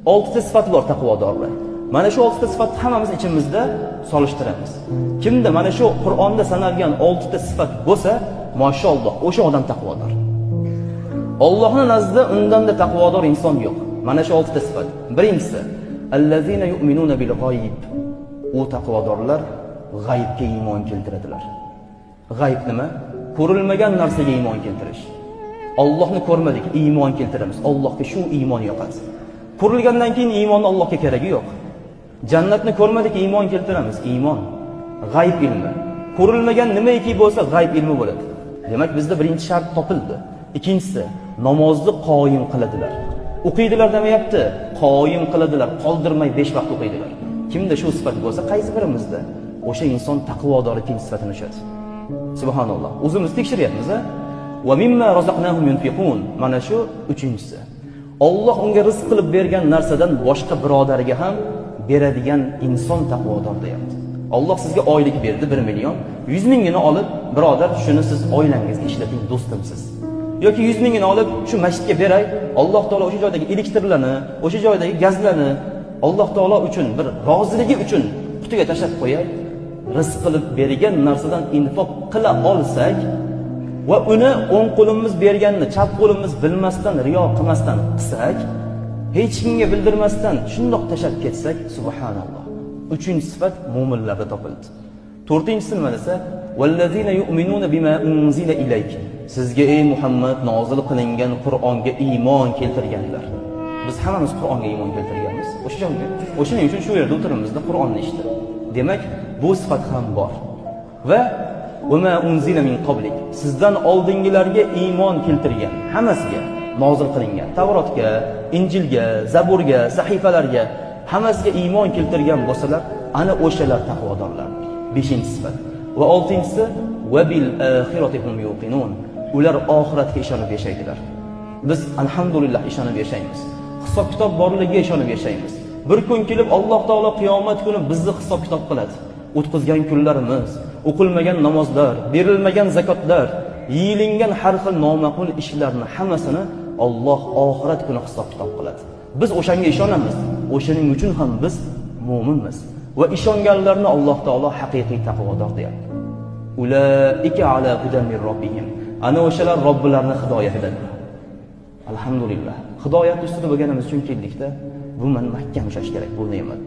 6 ta sifat bor taqvodorlar. Mana shu 6 ta sifatni hammamiz ichimizda solishtiramiz. Kimda mana shu Qur'onda sanalgan 6 ta sifat bo'lsa, mashalloh, o'sha odam taqvodor. Allohning nazdida undan-da taqvodor inson yo'q. Mana shu 6 ta sifat. Birinchisi, allazina yu'minuna bil g'oyib. U taqvodorlar g'aybga iymon keltiradilar. G'ayb nima? Ko'rilmagan narsaga iymon keltirish. Allohni ko'rmadik, iymon keltiramiz. Allohga shu iymon yoqadi. Ko'rilgandan keyin iymon Allohga keragi yo'q. Jannatni ko'rmadik, iymon keltiramiz. Iymon g'ayb ilmi. Ko'rilmagan nimaiki bo'lsa g'ayb ilmi bo'ladi. Demak, bizda birinchi shart topildi. Ikkinchisi, namozni qoyim qiladilar. O'qiydilar demayapti, qoyim qiladilar, qoldirmay 5 vaqt o'qiydilar. Kimda shu sifat bo'lsa, qaysi birimizda? O'sha inson taqvodor ikkinchi sifatini o'shadi. Subhanalloh. O'zimiz tekshiryapmiz, a? Va mimma razaqnahum yunfiqun. Mana shu uchinchisi. Alloh unga rizq qilib bergan narsadan boshqa birodariga ham beradigan inson taqvodor deyapti. Alloh sizga oylik berdi 1 million, 100 mingini olib, birodar, shuni siz oilangizga ishlating, do'stimsiz. Yoki 100 mingini olib shu masjidga beray, Alloh taolo o'sha joydagi elektrlarni, o'sha joydagi gazlarni Alloh taolo uchun bir roziligi uchun qutiga tashlab qo'yay. Rizq qilib bergan narsadan infoq qila olsak va uni o'ng qo'limiz berganini chap qo'limiz bilmasdan, riyo qilmasdan qilsak, hech kimga bildirmasdan shundoq tashab ketsak, subhanalloh. Uchinchi sifat mu'minlarda topildi. To'rtinchisi nima desa, vallazina yu'minuna bima unzila ilayk. Sizga ey Muhammad nozil qilingan Qur'onga iymon keltirganlar. Biz hammamiz Qur'onga iymon keltirganmiz. O'shaning uchun shu yerda o'tirimizda Qur'onni eshitdik. Demak, bu sifat ham bor. Va ma unzila min qablik. Sizdan oldingilarga iymon keltirgan, hammasiga nozil qilingan Tavrotga, Injilga, Zaburga, sahifalarga hammasiga iymon keltirgan bo'lsalar, ana o'shalar taqvodorlar. 5-sifat. Va 6-si va bil oxirati hum yuqinun. Ular oxiratga ishonib yashaydilar. Biz alhamdulillah ishonib yashaymiz. Hisob kitob borligiga ishonib yashaymiz. Bir kun kelib Alloh taolo qiyomat kuni bizni hisob kitob qiladi. O'tkazgan kunlarimiz, o'qilmagan namozlar, berilmagan zakotlar, yeyilingan har xil noma'qul ishlarni hammasini Alloh oxirat kuni hisob kitob qiladi. Biz o'shanga ishonamiz. O'shaning uchun ham biz mu'minmiz. Va ishonganlarni Alloh taolo haqiqiy taqvodor deyapti. Ulaika ala hudan min robbihim. Ana o'shalar Robbilarning hidoyatidadir. Alhamdulillah. Hidoyat ustida bo'lganimiz uchun keldikda, bu men mahkam ushlash kerak bu ne'mat.